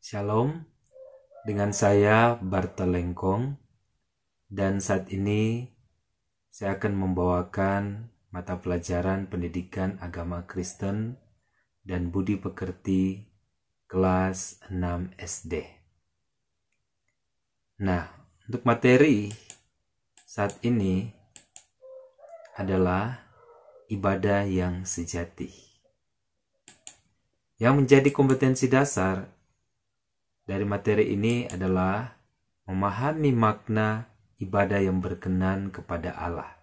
Shalom, dengan saya Bartelengkong, dan saat ini saya akan membawakan mata pelajaran pendidikan agama Kristen dan budi pekerti kelas 6 SD. Nah, untuk materi saat ini adalah ibadah yang sejati. Yang menjadi kompetensi dasar dari materi ini adalah memahami makna ibadah yang berkenan kepada Allah.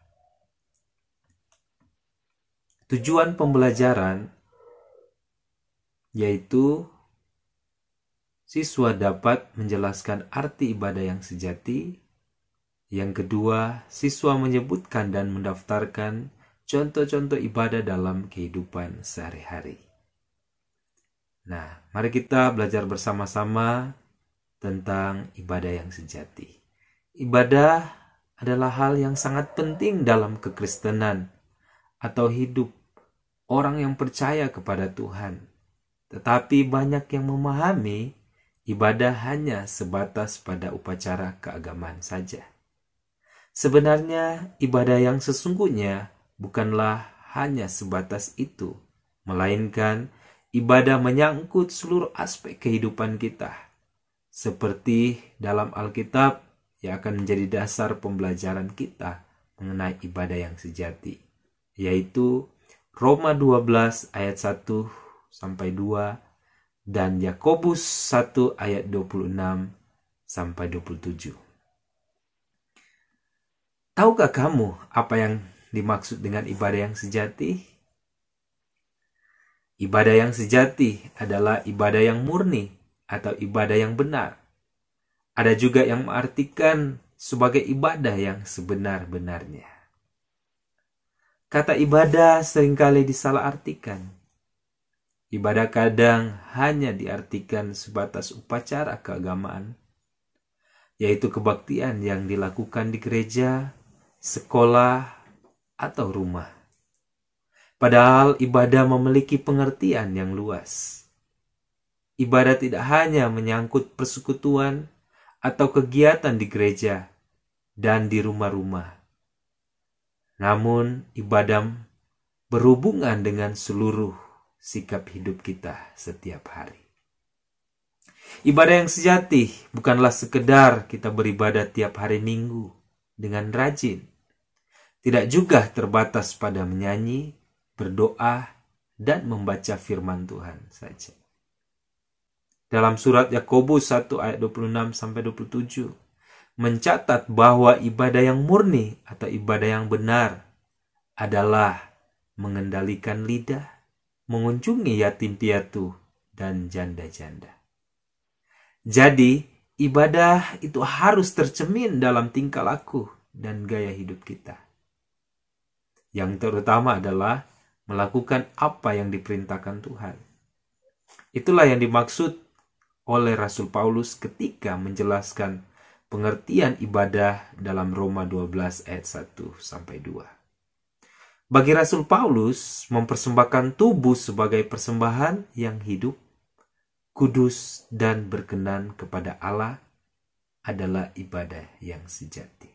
Tujuan pembelajaran yaitu siswa dapat menjelaskan arti ibadah yang sejati. Yang kedua, siswa menyebutkan dan mendaftarkan contoh-contoh ibadah dalam kehidupan sehari-hari. Nah, mari kita belajar bersama-sama tentang ibadah yang sejati. Ibadah adalah hal yang sangat penting dalam kekristenan atau hidup orang yang percaya kepada Tuhan. Tetapi banyak yang memahami ibadah hanya sebatas pada upacara keagamaan saja. Sebenarnya ibadah yang sesungguhnya bukanlah hanya sebatas itu, melainkan ibadah menyangkut seluruh aspek kehidupan kita. Seperti dalam Alkitab yang akan menjadi dasar pembelajaran kita mengenai ibadah yang sejati, yaitu Roma 12 ayat 1 sampai 2 dan Yakobus 1 ayat 26 sampai 27. Tahukah kamu apa yang dimaksud dengan ibadah yang sejati? Ibadah yang sejati adalah ibadah yang murni atau ibadah yang benar. Ada juga yang mengartikan sebagai ibadah yang sebenar-benarnya. Kata ibadah seringkali disalahartikan. Ibadah kadang hanya diartikan sebatas upacara keagamaan, yaitu kebaktian yang dilakukan di gereja, sekolah, atau rumah. Padahal ibadah memiliki pengertian yang luas. Ibadah tidak hanya menyangkut persekutuan atau kegiatan di gereja dan di rumah-rumah. Namun ibadah berhubungan dengan seluruh sikap hidup kita setiap hari. Ibadah yang sejati bukanlah sekedar kita beribadah tiap hari Minggu dengan rajin. Tidak juga terbatas pada menyanyi, berdoa, dan membaca firman Tuhan saja. Dalam surat Yakobus 1 ayat 26 sampai 27 mencatat bahwa ibadah yang murni atau ibadah yang benar adalah mengendalikan lidah, mengunjungi yatim piatu, dan janda-janda. Jadi, ibadah itu harus tercermin dalam tingkah laku dan gaya hidup kita. Yang terutama adalah melakukan apa yang diperintahkan Tuhan. Itulah yang dimaksud oleh Rasul Paulus ketika menjelaskan pengertian ibadah dalam Roma 12 ayat 1 sampai 2. Bagi Rasul Paulus, mempersembahkan tubuh sebagai persembahan yang hidup, kudus, dan berkenan kepada Allah adalah ibadah yang sejati.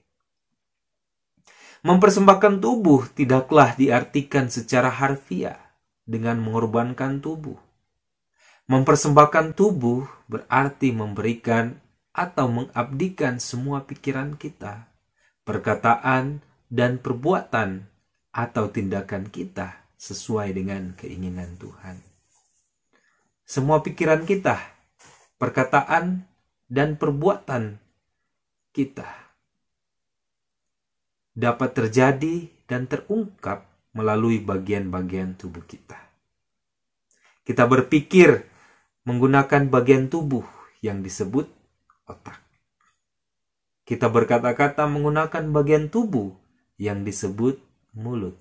Mempersembahkan tubuh tidaklah diartikan secara harfiah dengan mengorbankan tubuh. Mempersembahkan tubuh berarti memberikan atau mengabdikan semua pikiran kita, perkataan, dan perbuatan atau tindakan kita sesuai dengan keinginan Tuhan. Semua pikiran kita, perkataan, dan perbuatan kita dapat terjadi dan terungkap melalui bagian-bagian tubuh kita. Kita berpikir menggunakan bagian tubuh yang disebut otak. Kita berkata-kata menggunakan bagian tubuh yang disebut mulut.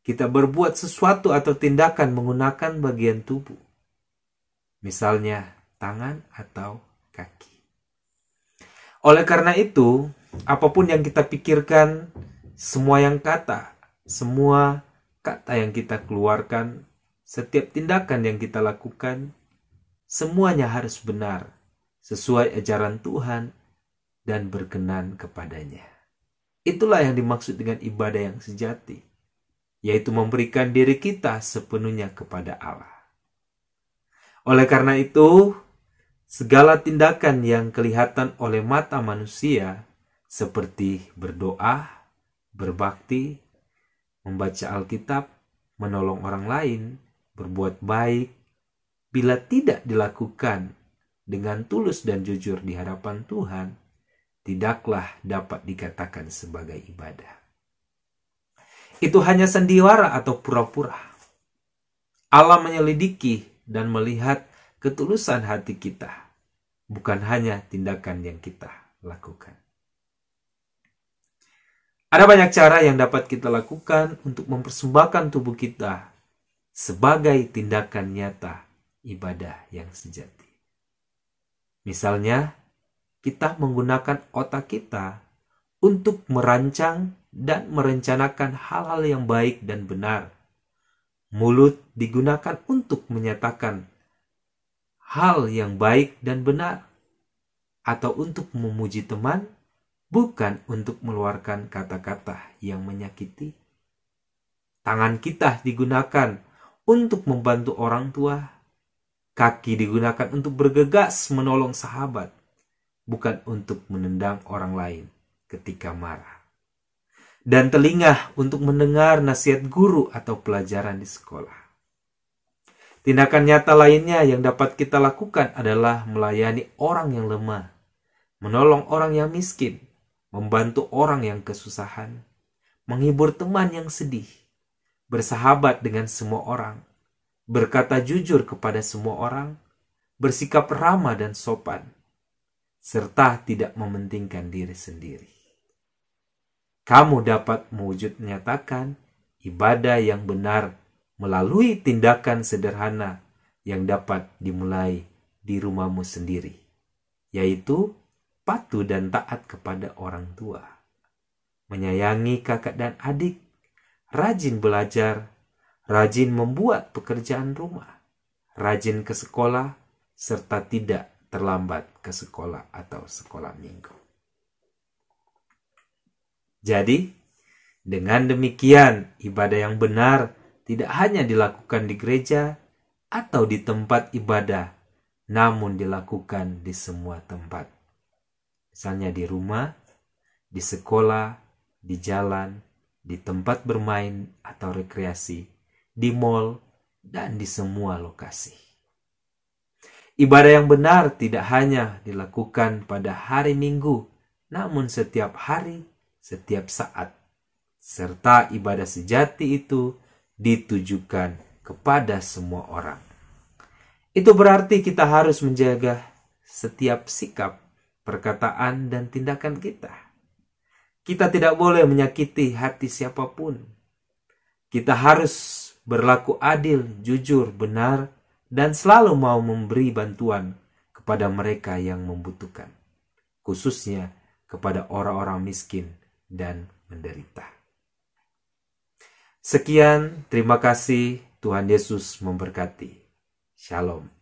Kita berbuat sesuatu atau tindakan menggunakan bagian tubuh, misalnya tangan atau kaki. Oleh karena itu, apapun yang kita pikirkan, semua kata yang kita keluarkan, setiap tindakan yang kita lakukan, semuanya harus benar, sesuai ajaran Tuhan, dan berkenan kepadanya. Itulah yang dimaksud dengan ibadah yang sejati, yaitu memberikan diri kita sepenuhnya kepada Allah. Oleh karena itu, segala tindakan yang kelihatan oleh mata manusia, seperti berdoa, berbakti, membaca Alkitab, menolong orang lain, berbuat baik, bila tidak dilakukan dengan tulus dan jujur di hadapan Tuhan, tidaklah dapat dikatakan sebagai ibadah. Itu hanya sandiwara atau pura-pura. Allah menyelidiki dan melihat ketulusan hati kita, bukan hanya tindakan yang kita lakukan. Ada banyak cara yang dapat kita lakukan untuk mempersembahkan tubuh kita sebagai tindakan nyata ibadah yang sejati. Misalnya, kita menggunakan otak kita untuk merancang dan merencanakan hal-hal yang baik dan benar. Mulut digunakan untuk menyatakan hal yang baik dan benar, atau untuk memuji teman, bukan untuk meluarkan kata-kata yang menyakiti. Tangan kita digunakan untuk membantu orang tua. Kaki digunakan untuk bergegas menolong sahabat, bukan untuk menendang orang lain ketika marah. Dan telinga untuk mendengar nasihat guru atau pelajaran di sekolah. Tindakan nyata lainnya yang dapat kita lakukan adalah melayani orang yang lemah, menolong orang yang miskin, membantu orang yang kesusahan, menghibur teman yang sedih, bersahabat dengan semua orang, berkata jujur kepada semua orang, bersikap ramah dan sopan, serta tidak mementingkan diri sendiri. Kamu dapat mewujud nyatakan ibadah yang benar melalui tindakan sederhana yang dapat dimulai di rumahmu sendiri, yaitu patuh dan taat kepada orang tua, menyayangi kakak dan adik, rajin belajar, rajin membuat pekerjaan rumah, rajin ke sekolah, serta tidak terlambat ke sekolah atau sekolah minggu. Jadi, dengan demikian, ibadah yang benar tidak hanya dilakukan di gereja atau di tempat ibadah, namun dilakukan di semua tempat. Misalnya di rumah, di sekolah, di jalan, di tempat bermain atau rekreasi, di mal, dan di semua lokasi. Ibadah yang benar tidak hanya dilakukan pada hari Minggu, namun setiap hari, setiap saat. Serta ibadah sejati itu ditujukan kepada semua orang. Itu berarti kita harus menjaga setiap sikap, perkataan, dan tindakan kita. Kita tidak boleh menyakiti hati siapapun. Kita harus berlaku adil, jujur, benar, dan selalu mau memberi bantuan kepada mereka yang membutuhkan, khususnya kepada orang-orang miskin dan menderita. Sekian, terima kasih. Tuhan Yesus memberkati. Shalom.